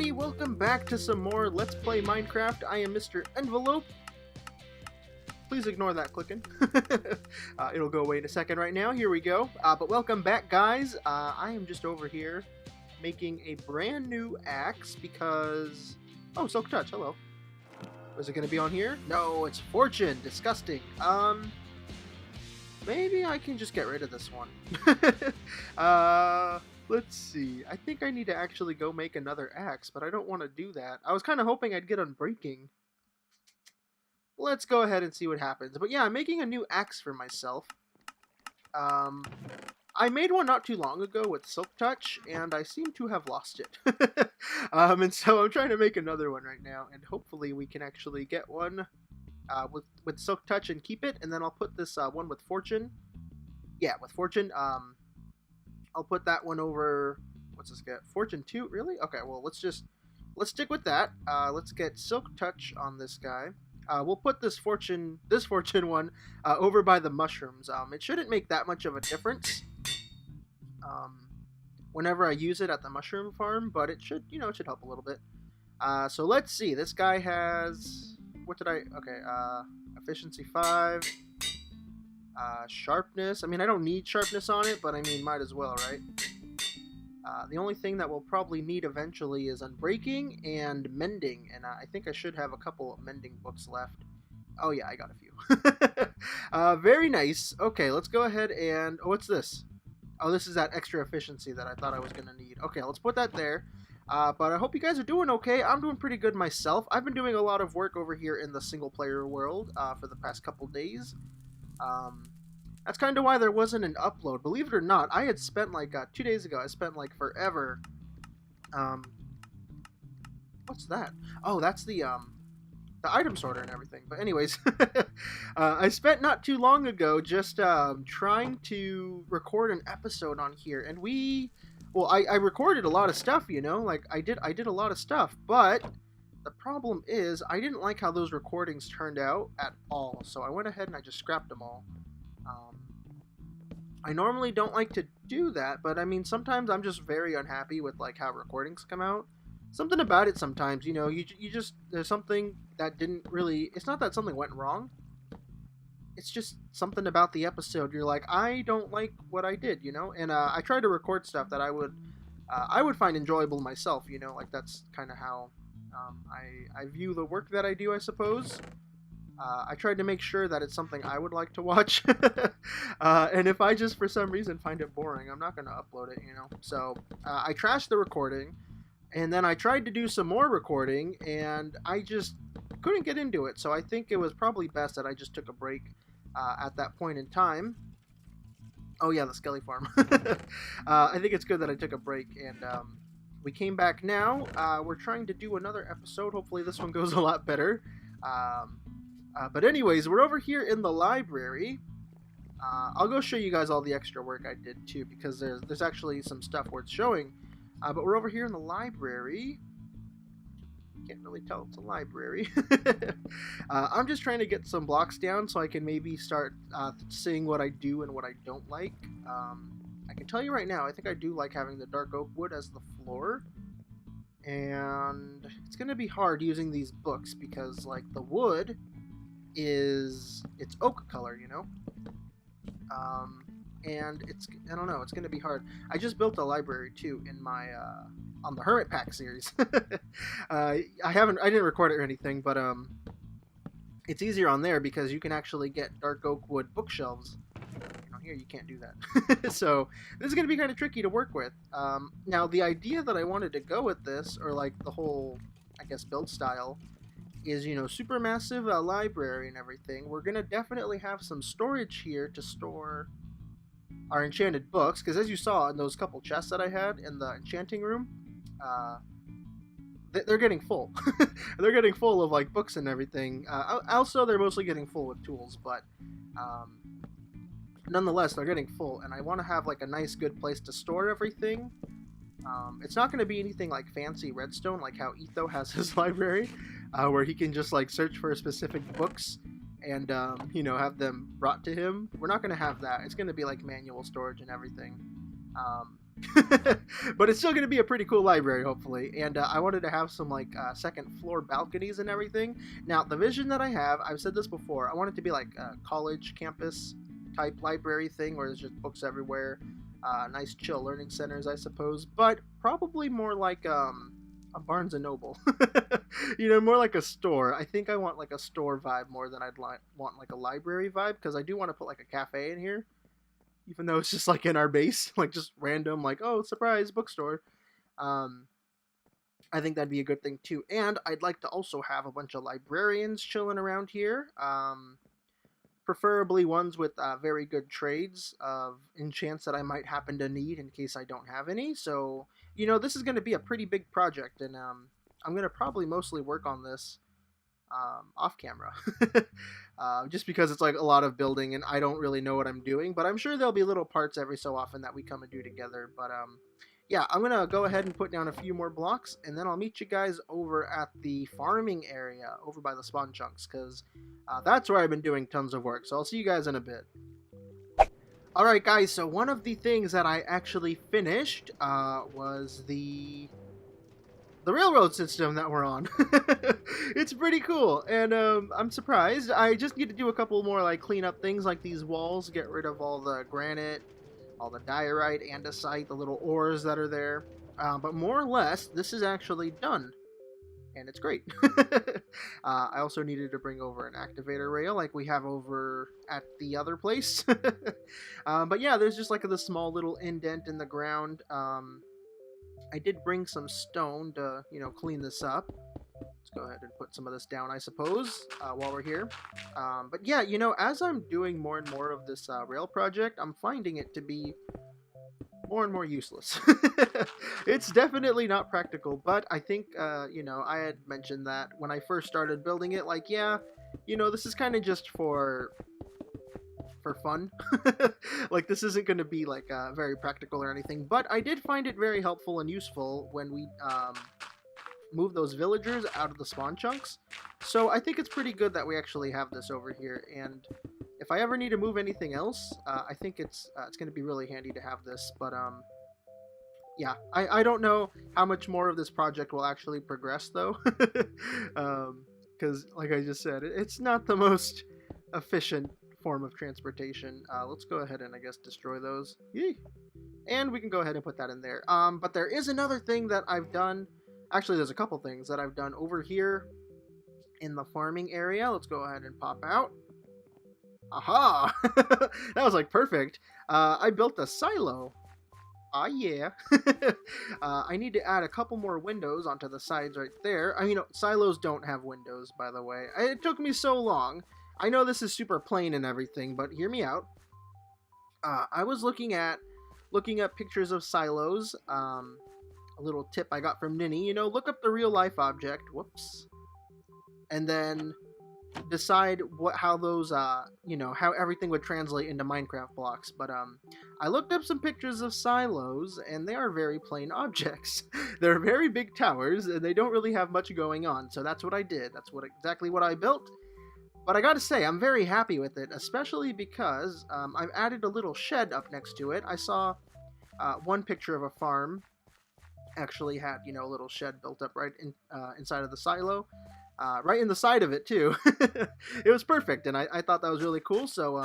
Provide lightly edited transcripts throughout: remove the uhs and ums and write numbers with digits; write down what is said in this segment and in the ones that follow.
everybody, welcome back to some more Let's Play Minecraft. I am Mr. Envelope. Please ignore that clicking. It'll go away in a second right now. Here we go. But welcome back, guys. I am just over here making a brand new axe because... Oh, Silk Touch, hello. Was it going to be on here? No, it's Fortune. Disgusting. Maybe I can just get rid of this one. Let's see. I think I need to actually go make another axe, but I don't want to do that. I was kind of hoping I'd get Unbreaking. Let's go ahead and see what happens. But yeah, I'm making a new axe for myself. I made one not too long ago with Silk Touch, and I seem to have lost it. And so I'm trying to make another one right now, and hopefully we can actually get one with Silk Touch and keep it, and then I'll put this one with Fortune. Yeah, with Fortune. I'll put that one over. What's this get? Fortune 2? Really? Okay, well, let's stick with that. Let's get Silk Touch on this guy. We'll put this Fortune one over by the mushrooms. It shouldn't make that much of a difference whenever I use it at the mushroom farm, but it should, it should help a little bit. So let's see. This guy has, what did I? Okay, efficiency 5. Sharpness. I mean, I don't need sharpness on it, but I mean, might as well, right? The only thing that we'll probably need eventually is Unbreaking and Mending, and I think I should have a couple of Mending books left. Oh yeah, I got a few. Very nice. Okay, let's go ahead and... Oh, what's this? Oh, this is that extra efficiency that I thought I was going to need. Okay, let's put that there. But I hope you guys are doing okay. I'm doing pretty good myself. I've been doing a lot of work over here in the single-player world for the past couple days. That's kind of why there wasn't an upload. Believe it or not, I had spent like 2 days ago. I spent like forever. What's that? Oh, that's the item sorter and everything. But anyways, I spent not too long ago just trying to record an episode on here, and I recorded a lot of stuff. Like I did a lot of stuff, but the problem is I didn't like how those recordings turned out at all. So I went ahead and I just scrapped them all. I normally don't like to do that, but I mean, sometimes I'm just very unhappy with like how recordings come out. Something about it sometimes, you just, there's something that didn't really, it's not that something went wrong. It's just something about the episode. You're like, I don't like what I did, and I try to record stuff that I would find enjoyable myself, like that's kind of how I view the work that I do, I suppose. I tried to make sure that it's something I would like to watch. And if I just for some reason find it boring, I'm not going to upload it, So I trashed the recording, and then I tried to do some more recording, and I just couldn't get into it. So I think it was probably best that I just took a break at that point in time. Oh yeah, the Skelly Farm. I think it's good that I took a break, and we came back now. We're trying to do another episode. Hopefully this one goes a lot better. But anyways, we're over here in the library. I'll go show you guys all the extra work I did too, because there's actually some stuff worth showing. But we're over here in the library. Can't really tell it's a library. I'm just trying to get some blocks down so I can maybe start seeing what I do and what I don't like. I can tell you right now, I think I do like having the dark oak wood as the floor. And it's going to be hard using these books because like the wood it's oak color, and I don't know, it's gonna be hard. I just built a library too in my on the Hermit Pack series. I didn't record it or anything, but it's easier on there because you can actually get dark oak wood bookshelves. Here you can't do that. So this is gonna be kind of tricky to work with. Now the idea that I wanted to go with this, or like the whole, I guess, build style, is, super massive library and everything. We're going to definitely have some storage here to store our enchanted books, because as you saw in those couple chests that I had in the enchanting room, they're getting full. They're getting full of, like, books and everything. Also, they're mostly getting full with tools, but nonetheless, they're getting full, and I want to have, like, a nice, good place to store everything. It's not going to be anything like fancy redstone, like how Etho has his library, where he can just like search for specific books and have them brought to him. We're not going to have that. It's going to be like manual storage and everything. But it's still going to be a pretty cool library, hopefully. And I wanted to have some like second floor balconies and everything. Now, the vision that I have, I've said this before, I want it to be like a college campus type library thing where there's just books everywhere, nice chill learning centers, I suppose, but probably more like a Barnes and Noble. More like a store. I think I want like a store vibe more than I'd want like a library vibe, because I do want to put like a cafe in here, even though it's just like in our base, like just random, like, oh, surprise, bookstore. Um, I think that'd be a good thing too. And I'd like to also have a bunch of librarians chilling around here. Preferably ones with very good trades of enchants that I might happen to need in case I don't have any. So, this is going to be a pretty big project, and I'm going to probably mostly work on this off camera. Just because it's like a lot of building and I don't really know what I'm doing, but I'm sure there'll be little parts every so often that we come and do together. But yeah, I'm gonna go ahead and put down a few more blocks, and then I'll meet you guys over at the farming area over by the spawn chunks, because that's where I've been doing tons of work. So I'll see you guys in a bit. Alright guys, so one of the things that I actually finished was the railroad system that we're on. It's pretty cool, and I'm surprised. I just need to do a couple more like cleanup things, like these walls, get rid of all the granite, all the diorite, andesite, the little ores that are there. But more or less, this is actually done, and it's great. I also needed to bring over an activator rail like we have over at the other place. But yeah, there's just like this small little indent in the ground. I did bring some stone to, clean this up. Let's go ahead and put some of this down, I suppose, while we're here. But yeah, as I'm doing more and more of this rail project, I'm finding it to be more and more useless. It's definitely not practical, but I think, I had mentioned that when I first started building it, like, yeah, this is kind of just for fun. Like, this isn't going to be like very practical or anything, but I did find it very helpful and useful when we move those villagers out of the spawn chunks. So I think it's pretty good that we actually have this over here, and if I ever need to move anything else, I think it's going to be really handy to have this. But yeah, I don't know how much more of this project will actually progress though, because like I just said, it's not the most efficient form of transportation. Let's go ahead and I guess destroy those. Yee! And we can go ahead and put that in there. But there is another thing that I've done. Actually, there's a couple things that I've done over here in the farming area. Let's go ahead and pop out. Aha! That was like perfect. I built a silo. Ah, yeah. I need to add a couple more windows onto the sides right there. I mean, silos don't have windows, by the way. It took me so long. I know this is super plain and everything, but hear me out. I was looking up pictures of silos. A little tip I got from Ninny, look up the real life object. Whoops. And then decide how those, how everything would translate into Minecraft blocks. But I looked up some pictures of silos, and they are very plain objects. They're very big towers, and they don't really have much going on. So that's what I did. That's exactly what I built. But I gotta say, I'm very happy with it, especially because I've added a little shed up next to it. I saw one picture of a farm actually had, a little shed built up right inside of the silo. Right in the side of it, too. It was perfect, and I thought that was really cool, so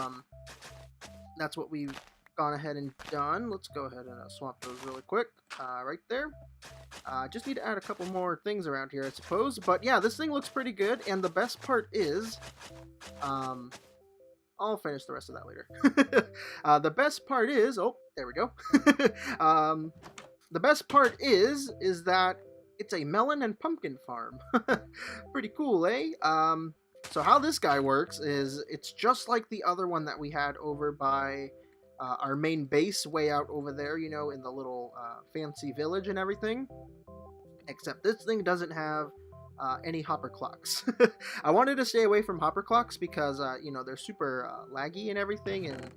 that's what we've gone ahead and done. Let's go ahead and swap those really quick. Right there. Just need to add a couple more things around here, I suppose. But yeah, this thing looks pretty good, and the best part is, I'll finish the rest of that later. The best part is, oh, there we go. The best part is that it's a melon and pumpkin farm. Pretty cool, eh? So how this guy works is it's just like the other one that we had over by our main base way out over there, in the little fancy village and everything. Except this thing doesn't have any hopper clocks. I wanted to stay away from hopper clocks because, they're super laggy and everything, and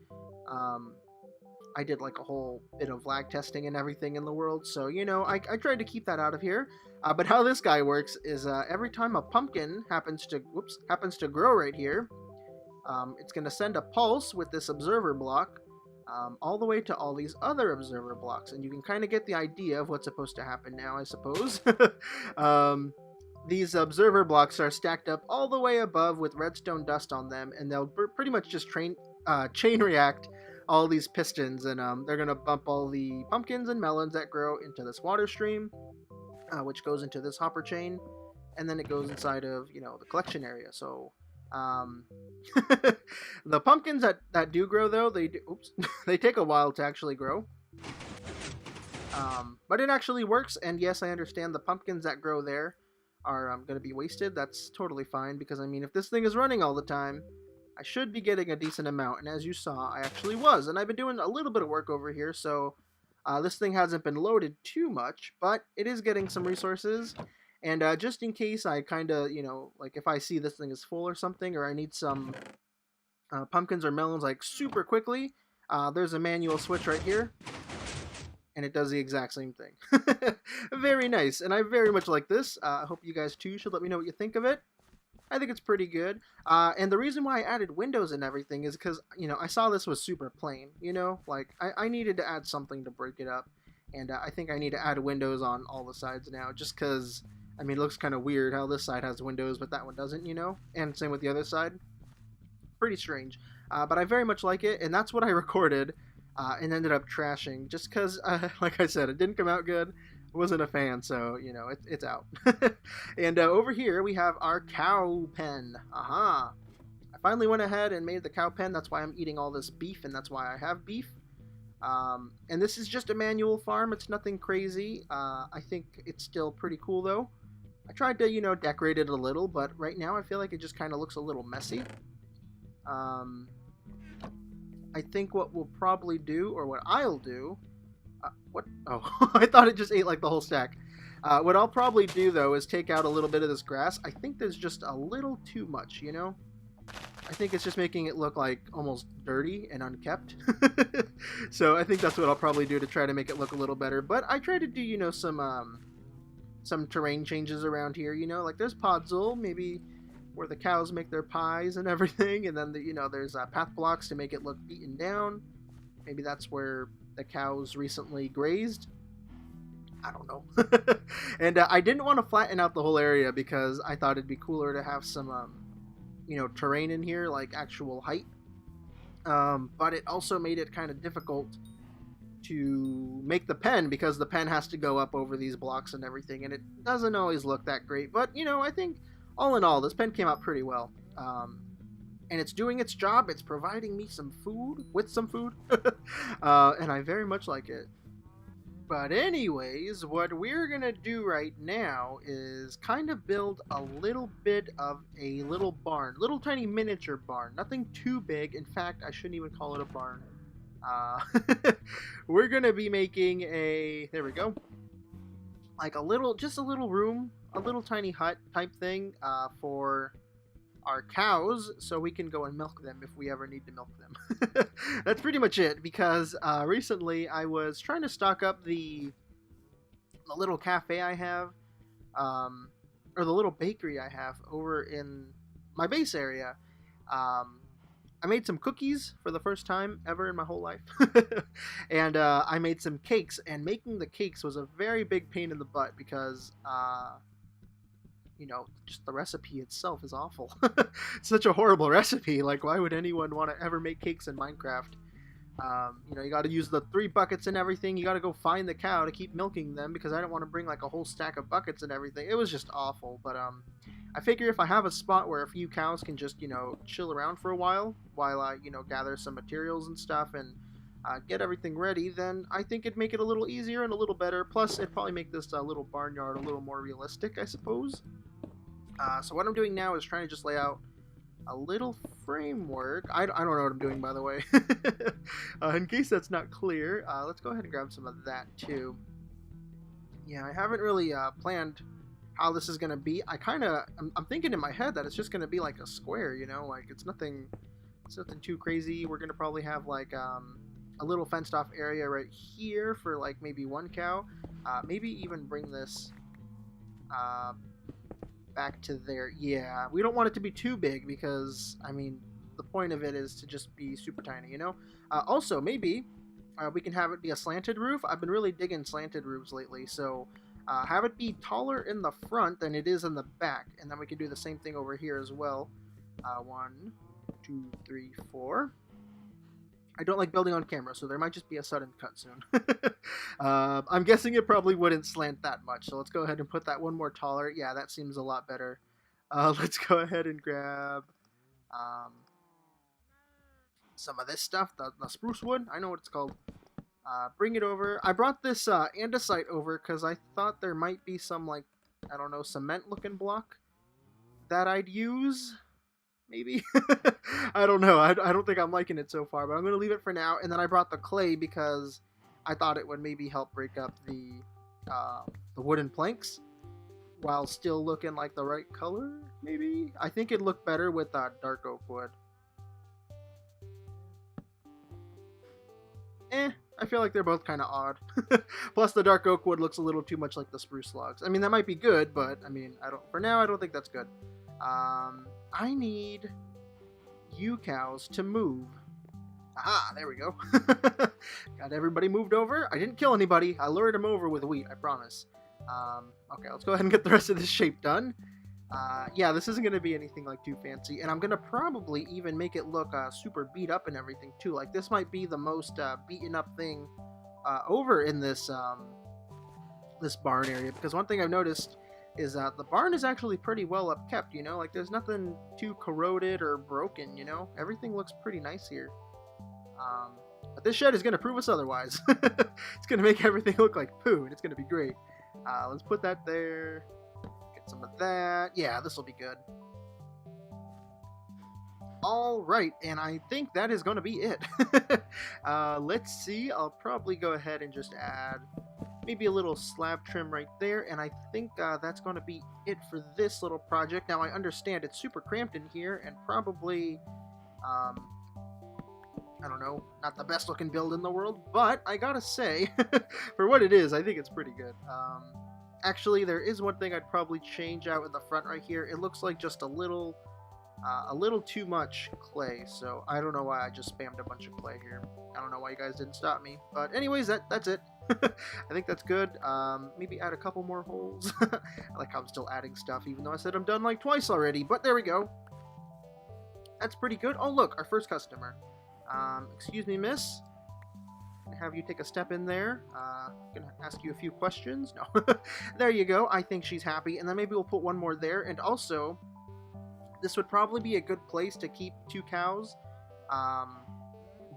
I did like a whole bit of lag testing and everything in the world, so I tried to keep that out of here. But how this guy works is every time a pumpkin happens to grow right here, it's gonna send a pulse with this observer block all the way to all these other observer blocks, and you can kind of get the idea of what's supposed to happen now, I suppose. um, these observer blocks are stacked up all the way above with redstone dust on them, and they'll pretty much just chain react all these pistons, and they're going to bump all the pumpkins and melons that grow into this water stream, which goes into this hopper chain, and then it goes inside of, the collection area. So the pumpkins that do grow, though, they take a while to actually grow. But it actually works, and yes, I understand the pumpkins that grow there are going to be wasted. That's totally fine, because I mean, if this thing is running all the time, I should be getting a decent amount, and as you saw, I actually was, and I've been doing a little bit of work over here, so this thing hasn't been loaded too much, but it is getting some resources, and just in case I kind of, like if I see this thing is full or something, or I need some pumpkins or melons like super quickly, there's a manual switch right here, and it does the exact same thing. Very nice, and I very much like this. I hope you guys too should let me know what you think of it. I think it's pretty good. And the reason why I added windows and everything is because, I saw this was super plain, like I needed to add something to break it up. And I think I need to add windows on all the sides now, just because, I mean, it looks kind of weird how this side has windows, but that one doesn't, and same with the other side. Pretty strange. But I very much like it, and that's what I recorded and ended up trashing, just because, like I said, it didn't come out good. Wasn't a fan, so it's out. And over here we have our cow pen. I finally went ahead and made the cow pen. That's why I'm eating all this beef, and that's why I have beef. And this is just a manual farm. It's nothing crazy. I think it's still pretty cool, though. I tried to decorate it a little, but right now I feel like it just kind of looks a little messy. I think what we'll probably do, or what I'll do, what? Oh, I thought it just ate like the whole stack. What I'll probably do, though, is take out a little bit of this grass. I think there's just a little too much, I think it's just making it look like almost dirty and unkept. So I think that's what I'll probably do to try to make it look a little better. But I try to do, some terrain changes around here, like there's Podzol, maybe where the cows make their pies and everything. And then, there's path blocks to make it look beaten down. Maybe that's where the cows recently grazed. I don't know. And I didn't want to flatten out the whole area because I thought it'd be cooler to have some, terrain in here, like actual height. But it also made it kind of difficult to make the pen because the pen has to go up over these blocks and everything, and it doesn't always look that great. But, I think all in all, this pen came out pretty well. And it's doing its job. It's providing me some food, and I very much like it. But anyways, what we're gonna do right now is kind of build a little bit of a little barn, little tiny miniature barn, nothing too big. In fact, I shouldn't even call it a barn. We're gonna be making there we go, like just a little room, a little tiny hut type thing for our cows, so we can go and milk them if we ever need to milk them. That's pretty much it, because recently I was trying to stock up the little cafe I have, or the little bakery I have over in my base area. I made some cookies for the first time ever in my whole life. And I made some cakes, and making the cakes was a very big pain in the butt because just the recipe itself is awful. Such a horrible recipe. Like, why would anyone want to ever make cakes in Minecraft? You got to use the 3 buckets and everything. You got to go find the cow to keep milking them because I don't want to bring like a whole stack of buckets and everything. It was just awful. But I figure if I have a spot where a few cows can just chill around for a while I gather some materials and stuff and get everything ready, then I think it'd make it a little easier and a little better. Plus, it'd probably make this little barnyard a little more realistic, I suppose. So what I'm doing now is trying to just lay out a little framework. I don't know what I'm doing, by the way. In case that's not clear, let's go ahead and grab some of that too. Yeah, I haven't really planned how this is going to be. I'm thinking in my head that it's just going to be like a square, like it's nothing too crazy. We're going to probably have like a little fenced off area right here for like maybe 1 cow. Maybe even bring this back to there. Yeah, we don't want it to be too big because, I mean, the point of it is to just be super tiny, you know? Also, maybe we can have it be a slanted roof. I've been really digging slanted roofs lately, so have it be taller in the front than it is in the back, and then we can do the same thing over here as well. 1, 2, 3, 4. I don't like building on camera, so there might just be a sudden cut soon. I'm guessing it probably wouldn't slant that much, so let's go ahead and put that one more taller. Yeah, that seems a lot better. Let's go ahead and grab some of this stuff, the spruce wood. I know what it's called. Bring it over. I brought this andesite over because I thought there might be some, like, I don't know, cement-looking block that I'd use. Maybe. I don't know. I don't think I'm liking it so far, but I'm going to leave it for now. And then I brought the clay because I thought it would maybe help break up the wooden planks while still looking like the right color, maybe? I think it'd look better with dark oak wood. I feel like they're both kind of odd. Plus, the dark oak wood looks a little too much like the spruce logs. I mean, that might be good, but I mean, for now, I don't think that's good. I need you cows to move. Aha, there we go. Got everybody moved over. I didn't kill anybody. I lured them over with wheat, I promise. Okay, let's go ahead and get the rest of this shape done. Yeah, this isn't going to be anything like too fancy, and I'm going to probably even make it look super beat up and everything too. Like, this might be the most beaten up thing over in this this barn area, because one thing I've noticed is that the barn is actually pretty well upkept, you know? Like, there's nothing too corroded or broken, you know? Everything looks pretty nice here. But this shed is going to prove us otherwise. It's going to make everything look like poo, and it's going to be great. Let's put that there. Get some of that. Yeah, this will be good. All right, and I think that is going to be it. Let's see. I'll probably go ahead and just add maybe a little slab trim right there, and I think that's going to be it for this little project. Now, I understand it's super cramped in here, and probably, I don't know, not the best looking build in the world, but I gotta say, for what it is, I think it's pretty good. Actually, there is one thing I'd probably change out in the front right here. It looks like just a little too much clay, so I don't know why I just spammed a bunch of clay here. I don't know why you guys didn't stop me, but anyways, that's it. I think that's good. Maybe add a couple more holes. I like how I'm still adding stuff, even though I said I'm done like twice already, but there we go. That's pretty good. Oh, look, our first customer. Excuse me, miss. Have you take a step in there. Gonna ask you a few questions. No. There you go. I think she's happy, and then maybe we'll put one more there, and also this would probably be a good place to keep 2 cows,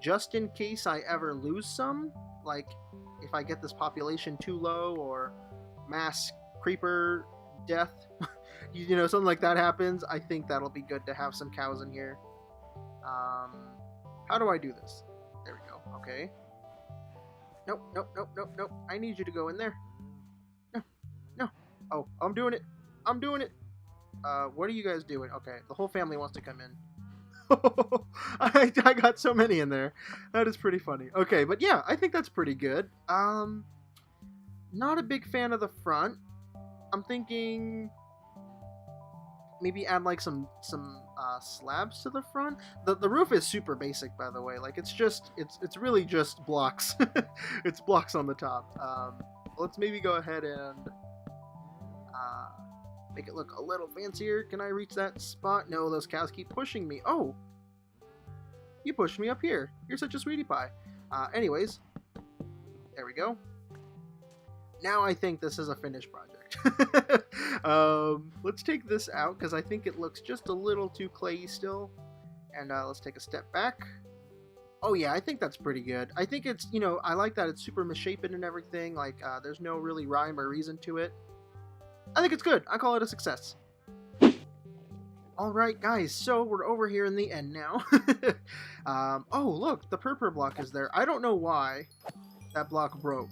just in case I ever lose some. Like, if I get this population too low, or mass creeper death, you know, something like that happens, I think that'll be good to have some cows in here. How do I do this? There we go. Okay. Nope, nope, nope, nope, nope. I need you to go in there. No, no. Oh, I'm doing it. I'm doing it. What are you guys doing? Okay, the whole family wants to come in. I got so many in there. That is pretty funny. Okay, but yeah, I think that's pretty good. Not a big fan of the front. I'm thinking maybe add like some slabs to the front. The roof is super basic, by the way. Like, it's really just blocks. It's blocks on the top. Let's maybe go ahead and make it look a little fancier. Can I reach that spot? No, those cows keep pushing me. Oh, you pushed me up here. You're such a sweetie pie. Anyways, there we go. Now I think this is a finished project. Let's take this out because I think it looks just a little too clayey still. And let's take a step back. Oh yeah, I think that's pretty good. I think it's, you know, I like that it's super misshapen and everything. Like, there's no really rhyme or reason to it. I think it's good. I call it a success. Alright guys, so we're over here in the end now. Oh look, the purple block is there. I don't know why that block broke.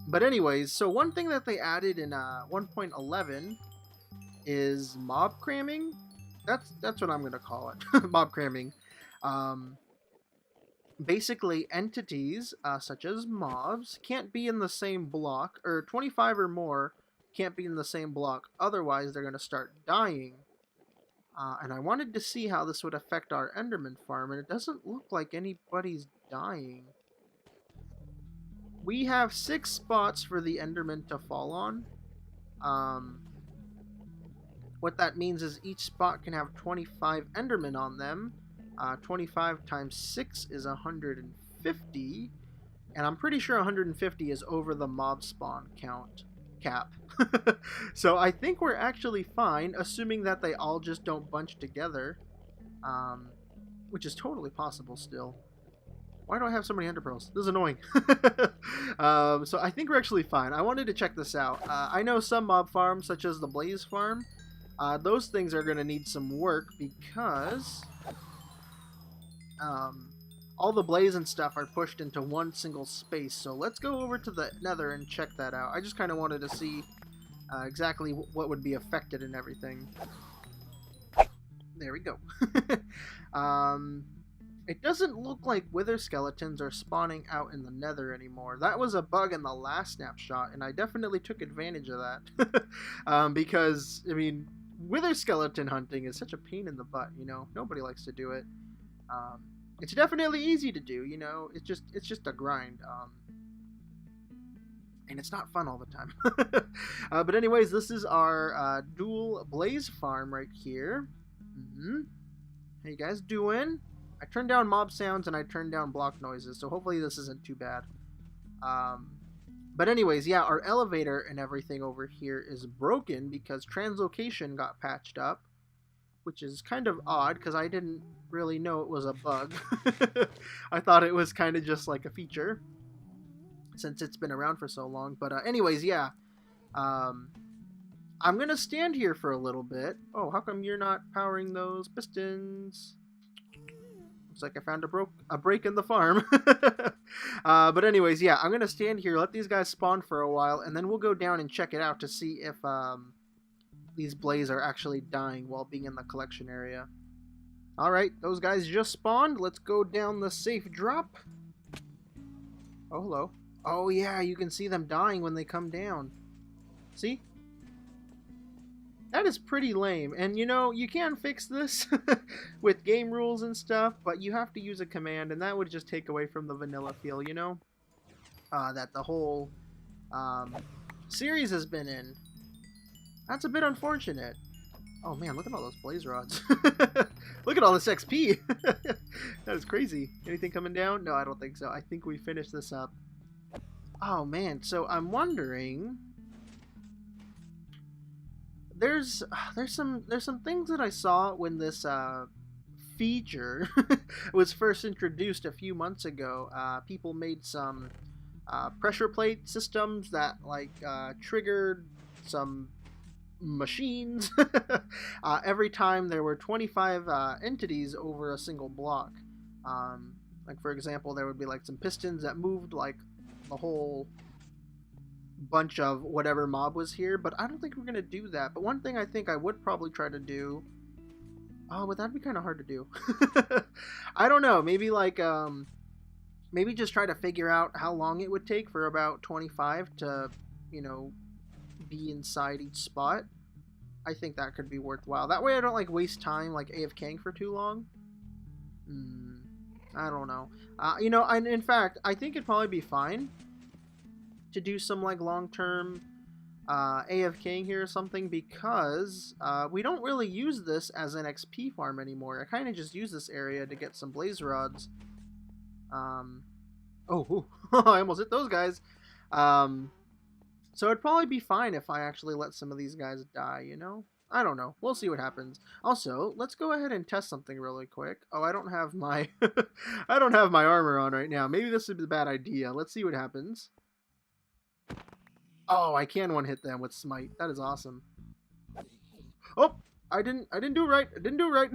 But anyways, so one thing that they added in 1.11 is mob cramming. That's what I'm going to call it. Mob cramming. Basically, entities such as mobs can't be in the same block, or 25 or more can't be in the same block. Otherwise, they're going to start dying. And I wanted to see how this would affect our Enderman farm, and it doesn't look like anybody's dying. We have 6 spots for the Enderman to fall on. What that means is each spot can have 25 Endermen on them. 25 times 6 is 150. And I'm pretty sure 150 is over the mob spawn count cap. So I think we're actually fine, assuming that they all just don't bunch together. Which is totally possible still. Why do I have so many ender pearls? This is annoying. So I think we're actually fine. I wanted to check this out. I know some mob farms, such as the Blaze farm, those things are going to need some work because all the blaze and stuff are pushed into one single space. So let's go over to the nether and check that out. I just kind of wanted to see exactly what would be affected and everything. There we go. It doesn't look like wither skeletons are spawning out in the nether anymore. That was a bug in the last snapshot, and I definitely took advantage of that. Because, I mean, wither skeleton hunting is such a pain in the butt, you know? Nobody likes to do it. It's definitely easy to do, you know? It's just a grind. And it's not fun all the time. But anyways, this is our dual blaze farm right here. How you guys doing? I turned down mob sounds and I turned down block noises, so hopefully this isn't too bad. But anyways, yeah, our elevator and everything over here is broken because translocation got patched up, which is kind of odd because I didn't really know it was a bug. I thought it was kind of just like a feature since it's been around for so long. But anyways, yeah, I'm gonna stand here for a little bit. Oh, how come you're not powering those pistons? Looks like I found a break in the farm. But anyways, yeah, I'm gonna stand here, let these guys spawn for a while, and then we'll go down and check it out to see if these blaze are actually dying while being in the collection area. Alright, those guys just spawned. Let's go down the safe drop. Oh, hello. Oh yeah, you can see them dying when they come down. See? That is pretty lame, and you know, you can fix this with game rules and stuff, but you have to use a command, and that would just take away from the vanilla feel, you know? That the whole series has been in. That's a bit unfortunate. Oh man, look at all those blaze rods. Look at all this XP! That is crazy. Anything coming down? No, I don't think so. I think we finished this up. Oh man, so I'm wondering... There's some things that I saw when this feature was first introduced a few months ago. People made some pressure plate systems that like triggered some machines every time there were 25 entities over a single block. Like for example, there would be like some pistons that moved like the whole bunch of whatever mob was here, but I don't think we're gonna do that. But one thing I think I would probably try to do, oh, but that'd be kind of hard to do. I don't know, maybe like maybe just try to figure out how long it would take for about 25 to, you know, be inside each spot. I think that could be worthwhile. That way I don't like waste time like AFKing for too long. I don't know. You know, and in fact, I think it'd probably be fine to do some like long-term AFKing here or something, because we don't really use this as an XP farm anymore. I kind of just use this area to get some blaze rods. Oh, I almost hit those guys. So it'd probably be fine if I actually let some of these guys die, you know? I don't know. We'll see what happens. Also, let's go ahead and test something really quick. Oh, I don't have my I don't have my armor on right now. Maybe this is a bad idea. Let's see what happens. Oh, I can one hit them with smite. That is awesome. Oh, I didn't do it right. I didn't do it right.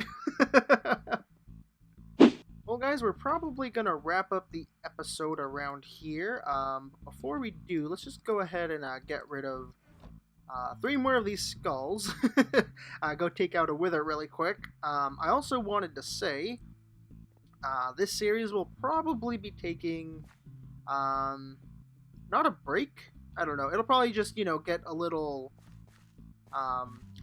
Well, guys, we're probably gonna wrap up the episode around here. Before we do, let's just go ahead and get rid of 3 more of these skulls. Go take out a wither really quick. I also wanted to say this series will probably be taking not a break. I don't know. It'll probably just, you know, get a little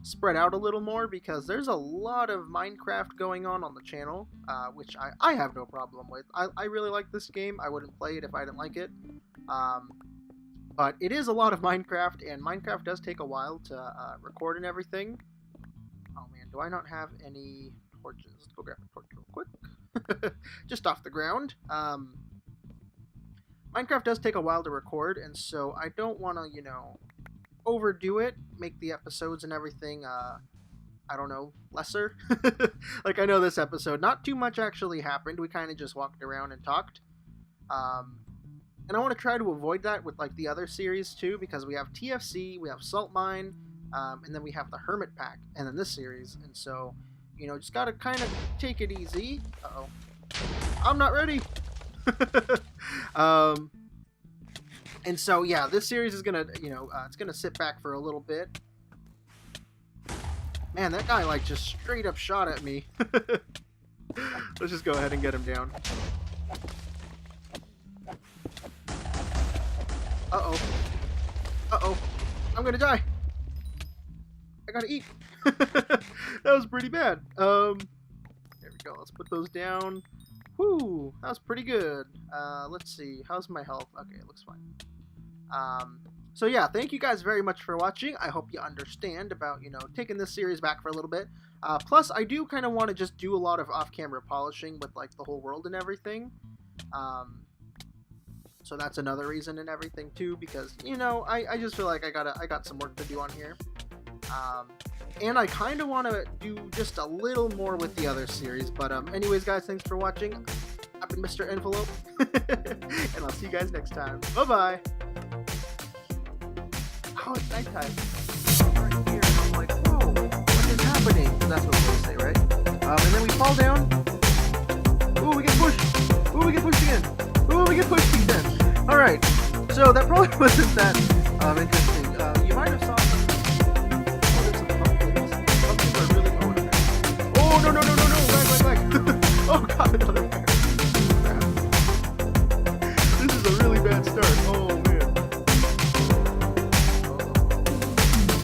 spread out a little more, because there's a lot of Minecraft going on the channel, which I have no problem with. I really like this game. I wouldn't play it if I didn't like it. But it is a lot of Minecraft, and Minecraft does take a while to record and everything. Oh man, do I not have any torches? Let's go grab a torch real quick. Just off the ground. Minecraft does take a while to record, and so I don't want to, you know, overdo it, make the episodes and everything, I don't know, lesser. Like, I know this episode, not too much actually happened. We kind of just walked around and talked. And I want to try to avoid that with, like, the other series, too, because we have TFC, we have Salt Mine, and then we have the Hermit Pack, and then this series. And so, you know, just gotta kind of take it easy. Uh-oh. I'm not ready! And so, yeah, this series is gonna, you know, it's gonna sit back for a little bit. Man, that guy, like, just straight up shot at me. Let's just go ahead and get him down. Uh-oh. Uh-oh. I'm gonna die. I gotta eat. That was pretty bad. There we go. Let's put those down. Whew, that was pretty good. Let's see. How's my health? Okay, it looks fine. So yeah, thank you guys very much for watching. I hope you understand about, you know, taking this series back for a little bit. Plus, I do kind of want to just do a lot of off-camera polishing with, like, the whole world and everything. So that's another reason and everything, too, because, you know, I just feel like I got some work to do on here. And I kind of want to do just a little more with the other series. But anyways, guys, thanks for watching. I've been MrEnvelope, and I'll see you guys next time. Bye-bye! Oh, it's nighttime. Right here, I'm like, whoa, what is happening? That's what they say, right? And then we fall down. Ooh, we get pushed. Ooh, we get pushed again. Ooh, we get pushed again. Alright, so that probably wasn't that interesting. You might have saw